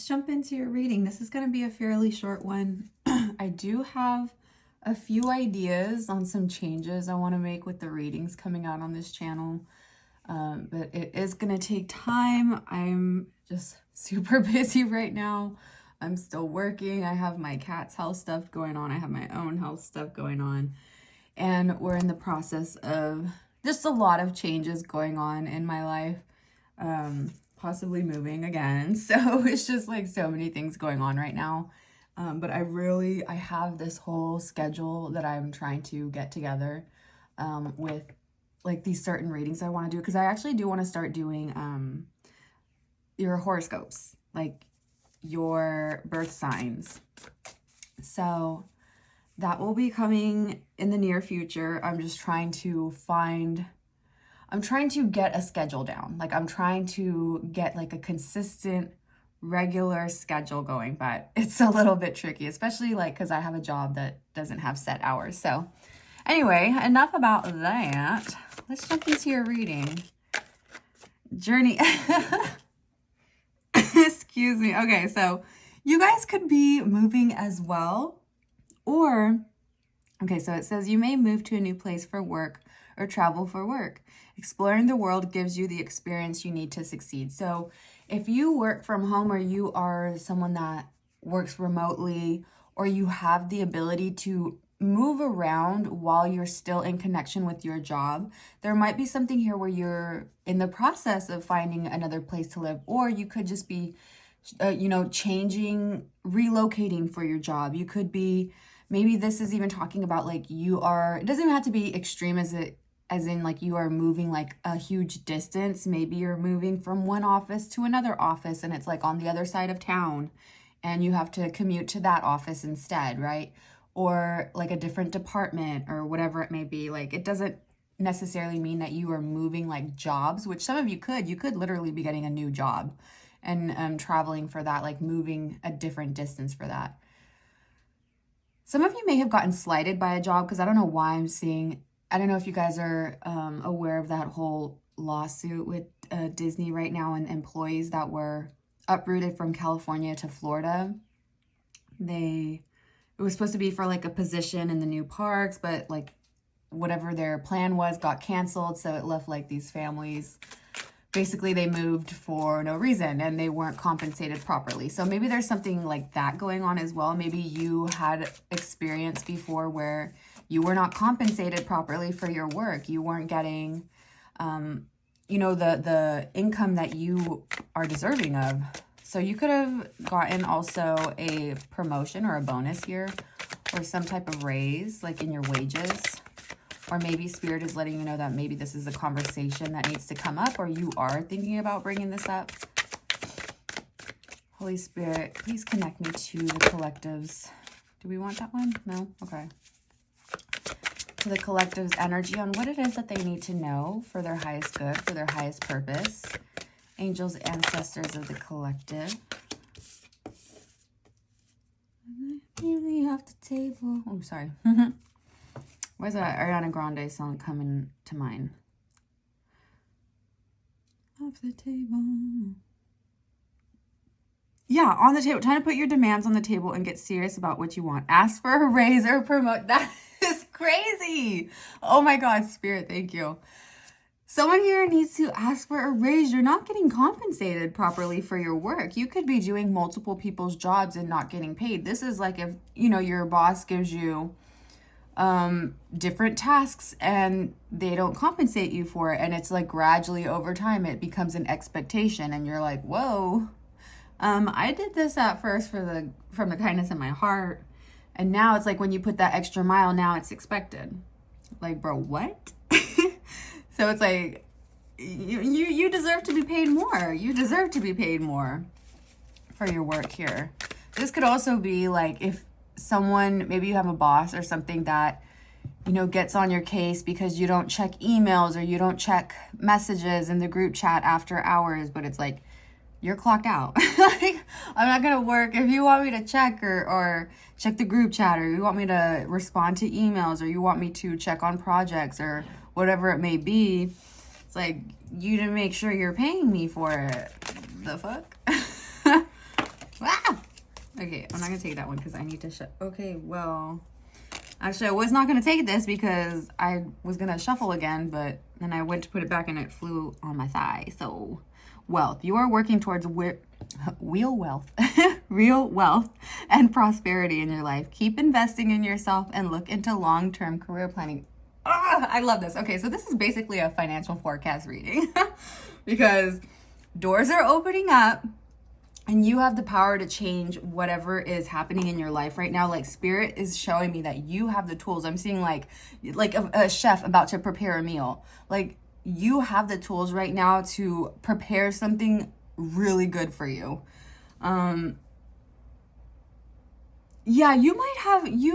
jump into your reading. This is going to be a fairly short one. I do have a few ideas on some changes I want to make with the readings coming out on this channel, but it is going to take time. I'm just super busy right now. I'm still working. I have my cat's health stuff going on. I have my own health stuff going on, and we're in the process of just a lot of changes going on in my life. Possibly moving again. So it's just like so many things going on right now. But I have this whole schedule that I'm trying to get together with like these certain readings I want to do, because I actually do want to start doing your horoscopes, like your birth signs. So that will be coming in the near future. I'm trying to get a schedule down. Like I'm trying to get like a consistent, regular schedule going, but it's a little bit tricky, especially like because I have a job that doesn't have set hours. So anyway, enough about that. Let's jump into your reading. Journey. Excuse me. Okay, so you guys could be moving as well. Or, okay, so it says you may move to a new place for work or travel for work. Exploring the world gives you the experience you need to succeed. So if you work from home, or you are someone that works remotely, or you have the ability to move around while you're still in connection with your job, there might be something here where you're in the process of finding another place to live, or you could just be, changing, relocating for your job. You could be, maybe this is even talking about like it doesn't even have to be extreme as in like you are moving like a huge distance. Maybe you're moving from one office to another office and it's like on the other side of town and you have to commute to that office instead, right? Or like a different department or whatever it may be. Like it doesn't necessarily mean that you are moving like jobs, which some of you could literally be getting a new job and traveling for that, like moving a different distance for that. Some of you may have gotten slighted by a job, because I don't know why I don't know if you guys are aware of that whole lawsuit with Disney right now and employees that were uprooted from California to Florida. It was supposed to be for like a position in the new parks, but like whatever their plan was got canceled. So it left like these families, basically they moved for no reason and they weren't compensated properly. So maybe there's something like that going on as well. Maybe you had experience before where you were not compensated properly for your work. You weren't getting, the income that you are deserving of. So you could have gotten also a promotion or a bonus here, or some type of raise, like in your wages. Or maybe Spirit is letting you know that maybe this is a conversation that needs to come up, or you are thinking about bringing this up. Holy Spirit, please connect me to the collectives. Do we want that one? No? Okay. To the collective's energy on what it is that they need to know for their highest good, for their highest purpose. Angels, ancestors of the collective. Leaving off the table. Oh, sorry. Where's that Ariana Grande song coming to mind? Off the table. Yeah, on the table. Trying to put your demands on the table and get serious about what you want. Ask for a raise or promote. That is crazy. Oh my God, Spirit, thank you. Someone here needs to ask for a raise. You're not getting compensated properly for your work. You could be doing multiple people's jobs and not getting paid. This is like if, your boss gives you different tasks and they don't compensate you for it. And it's like gradually over time, it becomes an expectation. And you're like, whoa, I did this at first from the kindness of my heart. And now it's like when you put that extra mile, now it's expected. Like, bro, what? So it's like, you deserve to be paid more. You deserve to be paid more for your work here. This could also be like if someone, maybe you have a boss or something that, gets on your case because you don't check emails or you don't check messages in the group chat after hours, but it's like, you're clocked out. Like, I'm not going to work. If you want me to check or check the group chat, or you want me to respond to emails, or you want me to check on projects or whatever it may be, it's like, you to make sure you're paying me for it. The fuck? Okay, I'm not gonna take that one because I need to okay, well, actually I was not gonna take this because I was gonna shuffle again, but then I went to put it back and it flew on my thigh. So wealth, you are working towards real wealth real wealth and prosperity in your life. Keep investing in yourself and look into long-term career planning. I love this. Okay, so this is basically a financial forecast reading because doors are opening up and you have the power to change whatever is happening in your life right now. Like spirit is showing me that you have the tools. I'm seeing like a chef about to prepare a meal. Like you have the tools right now to prepare something really good for you. Yeah, you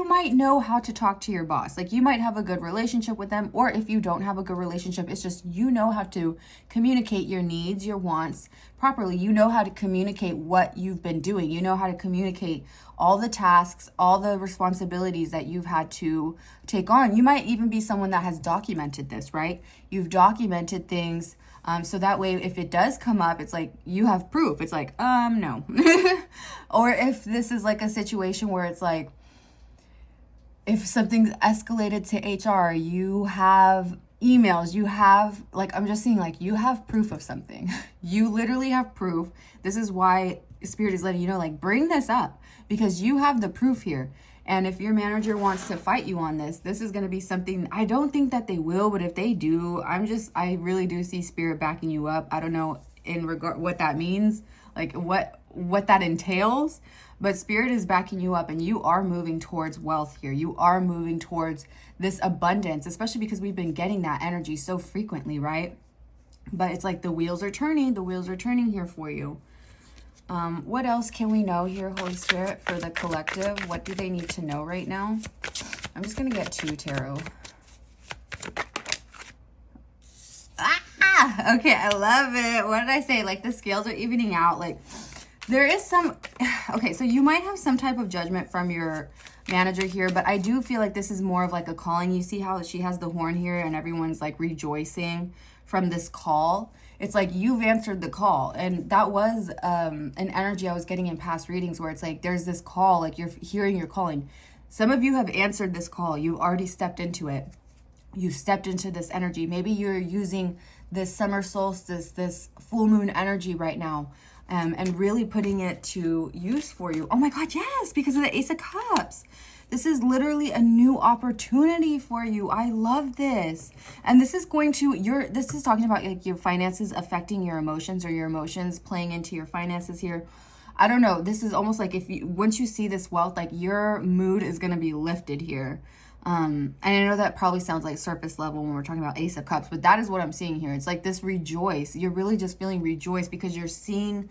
might know how to talk to your boss. Like you might have a good relationship with them, or if you don't have a good relationship, it's just you know how to communicate your needs, your wants properly. You know how to communicate what you've been doing. You know how to communicate all the tasks, all the responsibilities that you've had to take on. You might even be someone that has documented this, right? You've documented things. So that way, if it does come up, it's like you have proof. It's like, no. Or if this is like a situation where it's like, if something's escalated to HR, you have emails, you have, like, I'm just seeing like you have proof of something. You literally have proof. This is why Spirit is letting you know, like, bring this up because you have the proof here. And if your manager wants to fight you on this, this is going to be something, I don't think that they will, but if they do, I really do see Spirit backing you up. I don't know in regard what that means, like what that entails, but Spirit is backing you up and you are moving towards wealth here. You are moving towards this abundance, especially because we've been getting that energy so frequently, right? But it's like the wheels are turning here for you. What else can we know here, Holy Spirit, for the collective? What do they need to know right now? I'm just going to get 2 tarot. Okay, I love it. What did I say? Like the scales are evening out. Like there is some, okay, so you might have some type of judgment from your manager here, but I do feel like this is more of like a calling. You see how she has the horn here and everyone's like rejoicing from this call. It's like you've answered the call. And that was an energy I was getting in past readings where it's like there's this call, like you're hearing your calling. Some of you have answered this call. You've already stepped into it. You stepped into this energy. Maybe you're using this summer solstice, this full moon energy right now, and really putting it to use for you. Oh my God, yes, because of the Ace of Cups. This is literally a new opportunity for you. I love this. And this is going to, this is talking about like your finances affecting your emotions or your emotions playing into your finances here. I don't know. This is almost like once you see this wealth, like your mood is going to be lifted here. And I know that probably sounds like surface level when we're talking about Ace of Cups, but that is what I'm seeing here. It's like this rejoice. You're really just feeling rejoice because you're seeing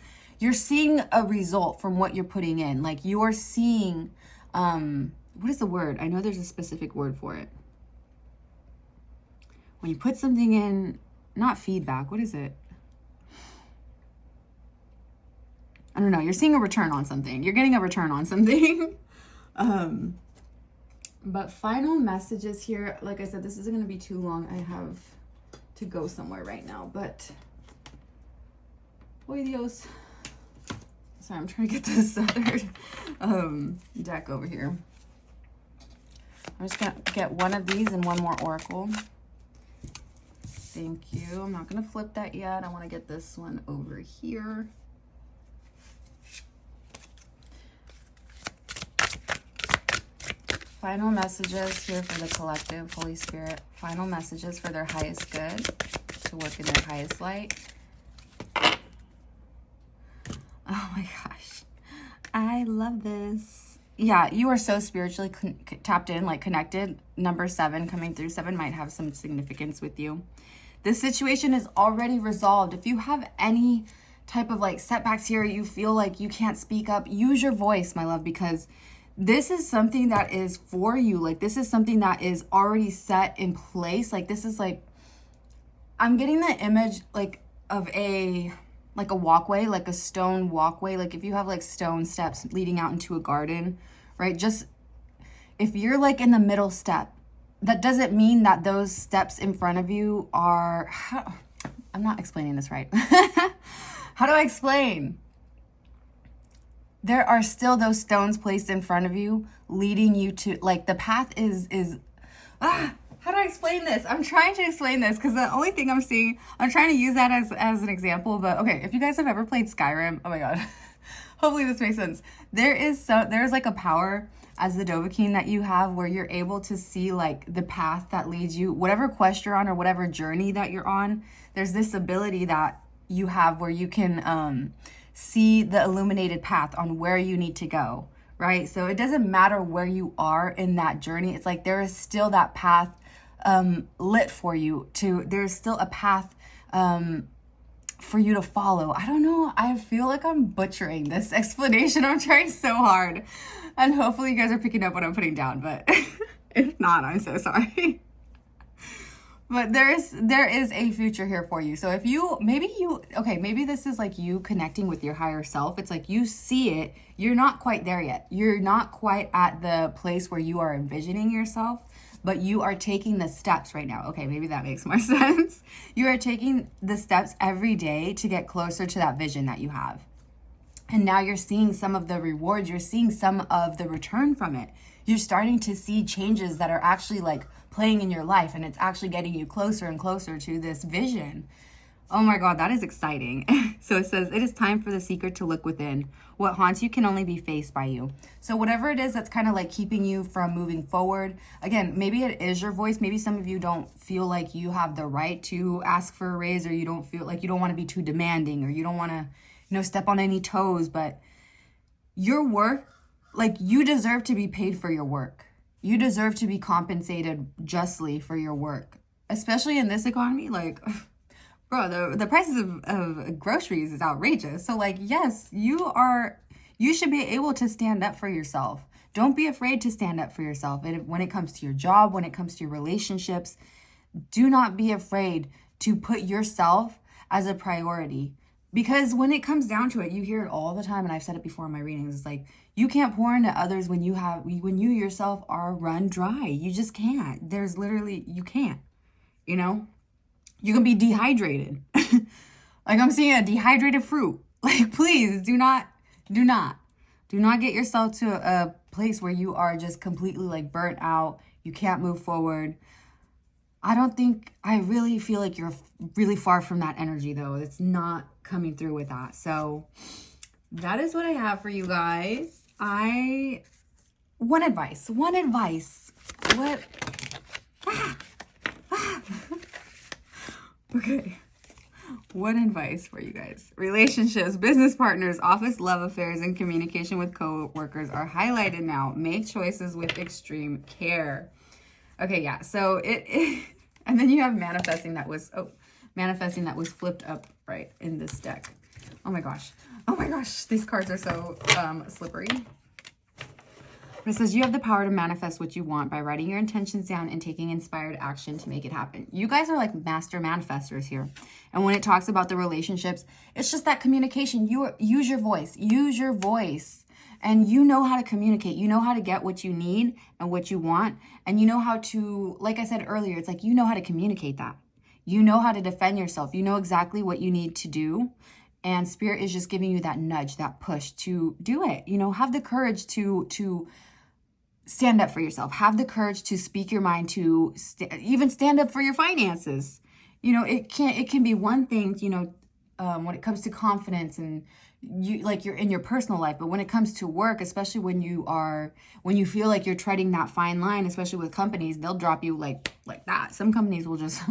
a result from what you're putting in. Like you're seeing, what is the word? I know there's a specific word for it. When you put something in, not feedback, what is it? I don't know. You're seeing a return on something. You're getting a return on something. But final messages here. Like I said, this isn't going to be too long. I have to go somewhere right now, but Oy Dios. Sorry, I'm trying to get this other deck over here. I'm just going to get one of these and one more oracle. Thank you. I'm not going to flip that yet. I want to get this one over here. Final messages here for the collective, Holy Spirit. Final messages for their highest good, to work in their highest light. Oh my gosh. I love this. Yeah, you are so spiritually tapped in, like connected. Number 7 coming through. 7 might have some significance with you. This situation is already resolved. If you have any type of like setbacks here, you feel like you can't speak up, use your voice, my love, because this is something that is for you. Like this is something that is already set in place. Like this is like, I'm getting the image like of a walkway, like a stone walkway. Like if you have like stone steps leading out into a garden, right? Just if you're like in the middle step, that doesn't mean that those steps in front of you are, I'm not explaining this right. How do I explain? there are still those stones placed in front of you, leading you to, like, the path is how do I explain this? I'm trying to explain this because the only thing I'm seeing, I'm trying to use that as an example. But okay, if you guys have ever played Skyrim, oh my god, hopefully this makes sense. There's like a power as the Dovahkiin that you have where you're able to see like the path that leads you, whatever quest you're on or whatever journey that you're on. There's this ability that you have where you can see the illuminated path on where you need to go, right? So it doesn't matter where you are in that journey. It's like there is still that path lit for you to, there's still a path for you to follow. I don't know. I feel like I'm butchering this explanation. I'm trying so hard. And hopefully you guys are picking up what I'm putting down, but if not, I'm so sorry. But there is a future here for you. So if you, maybe this is like you connecting with your higher self. It's like you see it. You're not quite there yet. You're not quite at the place where you are envisioning yourself, but you are taking the steps right now. Okay, maybe that makes more sense. You are taking the steps every day to get closer to that vision that you have. And now you're seeing some of the rewards. You're seeing some of the return from it. You're starting to see changes that are actually like playing in your life, and it's actually getting you closer and closer to this vision. Oh my God, that is exciting. So it says, it is time for the seeker to look within. What haunts you can only be faced by you. So whatever it is that's kind of like keeping you from moving forward. Again, maybe it is your voice. Maybe some of you don't feel like you have the right to ask for a raise, or you don't feel like you don't want to be too demanding, or you don't want to, step on any toes. But your work, like, you deserve to be paid for your work. You deserve to be compensated justly for your work, especially in this economy. Like, bro, the prices of groceries is outrageous. So like, yes, you should be able to stand up for yourself. Don't be afraid to stand up for yourself. And when it comes to your job, when it comes to your relationships, do not be afraid to put yourself as a priority. Because when it comes down to it, you hear it all the time, and I've said it before in my readings, it's like, you can't pour into others when you yourself are run dry. You just can't. There's literally, you can't, you can be dehydrated. Like, I'm seeing a dehydrated fruit. Like, please do not get yourself to a place where you are just completely like burnt out. You can't move forward. I really feel like you're really far from that energy though. It's not coming through with that. So that is what I have for you guys. One advice. What? Okay. One advice for you guys. Relationships, business partners, office love affairs, and communication with co-workers are highlighted now. Make choices with extreme care. Okay, yeah. So and then you have manifesting that was flipped up right in this deck. Oh my gosh. These cards are so slippery. But it says you have the power to manifest what you want by writing your intentions down and taking inspired action to make it happen. You guys are like master manifestors here. And when it talks about the relationships, it's just that communication. Use your voice. And you know how to communicate. You know how to get what you need and what you want. And you know how to, like I said earlier, it's like you know how to communicate that. You know how to defend yourself. You know exactly what you need to do. And Spirit is just giving you that nudge, that push to do it. Have the courage to stand up for yourself. Have the courage to speak your mind, to even stand up for your finances. It can be one thing, when it comes to confidence and you're in your personal life, but when it comes to work, especially when you feel like you're treading that fine line, especially with companies, they'll drop you like that. Some companies will just,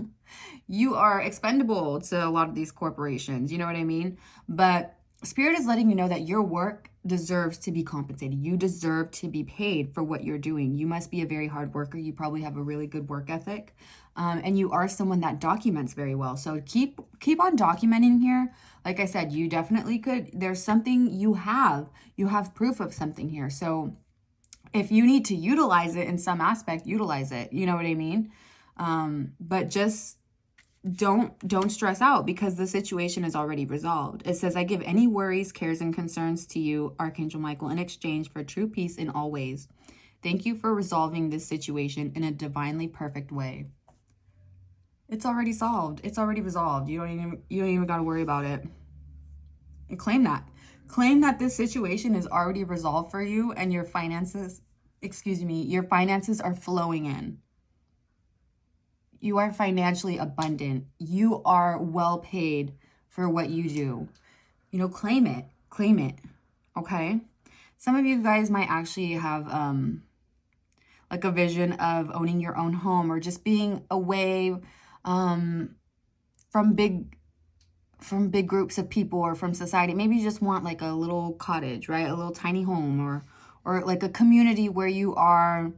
you are expendable to a lot of these corporations, you know what I mean? But Spirit is letting you know that your work deserves to be compensated. You deserve to be paid for what you're doing. You must be a very hard worker. You probably have a really good work ethic. And you are someone that documents very well. So keep on documenting here. Like I said, you definitely could. There's something you have proof of something here. So if you need to utilize it in some aspect, utilize it. You know what I mean? But just don't stress out because the situation is already resolved. It says, I give any worries, cares, and concerns to you, Archangel Michael, in exchange for true peace in all ways. Thank you for resolving this situation in a divinely perfect way. It's already solved. It's already resolved. You don't even got to worry about it. And claim that. Claim that this situation is already resolved for you and your finances, your finances are flowing in. You are financially abundant. You are well paid for what you do. You know, claim it. Claim it. Okay? Some of you guys might actually have like a vision of owning your own home or just being away from big groups of people or from society. Maybe you just want like a little cottage, right? A little tiny home or like a community where you are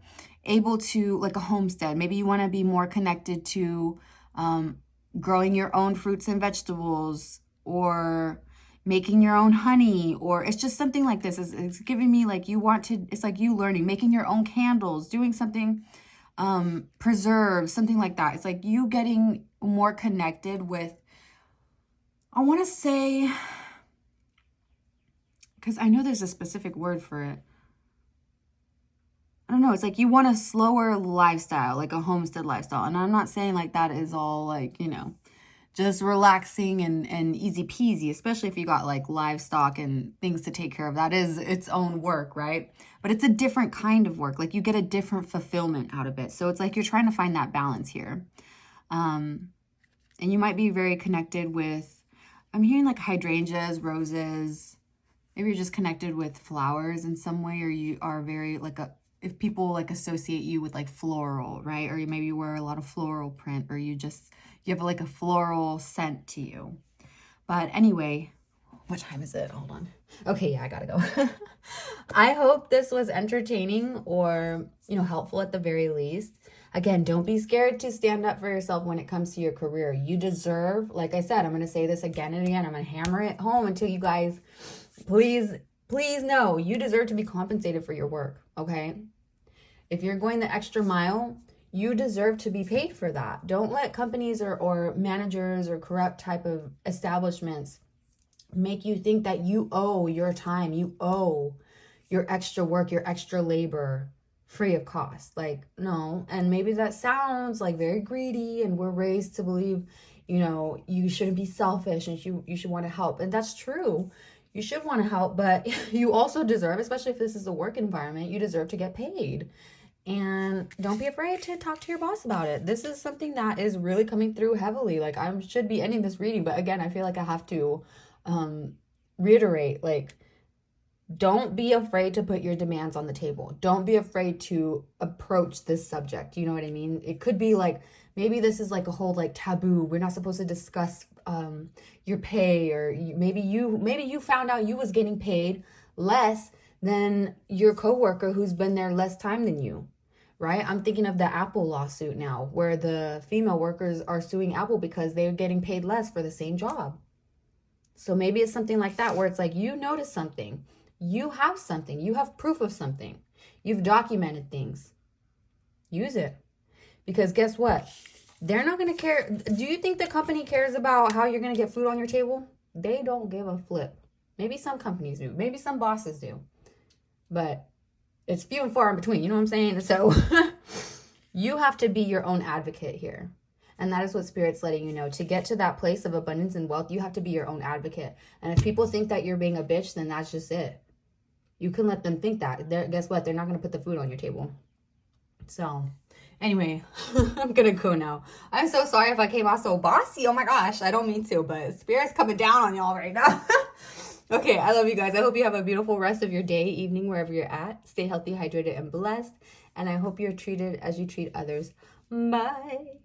able to, like a homestead. Maybe you want to be more connected to growing your own fruits and vegetables or making your own honey, or it's just something like this. It's giving me like you want to, it's like you learning, making your own candles, doing something, preserves, something like that. It's like you getting more connected with, I want to say, because I know there's a specific word for it. I don't know. It's like you want a slower lifestyle, like a homestead lifestyle. And I'm not saying like that is all like, you know, just relaxing and easy peasy, especially if you got like livestock and things to take care of. That is its own work, right? But it's a different kind of work. Like you get a different fulfillment out of it. So it's like you're trying to find that balance here. And you might be very connected with, I'm hearing like hydrangeas, roses. Maybe you're just connected with flowers in some way, or you are very like if people like associate you with like floral, right? Or you maybe wear a lot of floral print, or you have like a floral scent to you. But anyway, what time is it? Hold on. Okay, yeah, I gotta go. I hope this was entertaining or, you know, helpful at the very least. Again, don't be scared to stand up for yourself when it comes to your career. You deserve, like I said, I'm going to say this again and again. I'm going to hammer it home until you guys, please know you deserve to be compensated for your work, okay? If you're going the extra mile, you deserve to be paid for that. Don't let companies or managers or corrupt type of establishments make you think that you owe your time, you owe your extra work, your extra labor free of cost. Like, no. And maybe that sounds like very greedy, and we're raised to believe, you know, you shouldn't be selfish and you should want to help. And that's true. You should want to help, but you also deserve, especially if this is a work environment, you deserve to get paid. And don't be afraid to talk to your boss about it. This is something that is really coming through heavily. Like, I should be ending this reading, but again, I feel like I have to reiterate, like, don't be afraid to put your demands on the table. Don't be afraid to approach this subject. You know what I mean? It could be like, maybe this is like a whole like taboo. We're not supposed to discuss your pay, or maybe you found out you was getting paid less than your coworker who's been there less time than you, right? I'm thinking of the Apple lawsuit now, where the female workers are suing Apple because they're getting paid less for the same job. So maybe it's something like that, where it's like you notice something. You have something. You have proof of something. You've documented things. Use it. Because guess what? They're not going to care. Do you think the company cares about how you're going to get food on your table? They don't give a flip. Maybe some companies do. Maybe some bosses do. But it's few and far in between. You know what I'm saying? So you have to be your own advocate here. And that is what Spirit's letting you know. To get to that place of abundance and wealth, you have to be your own advocate. And if people think that you're being a bitch, then that's just it. You can let them think that. Guess what? They're not going to put the food on your table. So, anyway, I'm going to go now. I'm so sorry if I came out so bossy. Oh my gosh, I don't mean to, but Spirit's coming down on y'all right now. Okay, I love you guys. I hope you have a beautiful rest of your day, evening, wherever you're at. Stay healthy, hydrated, and blessed. And I hope you're treated as you treat others. Bye.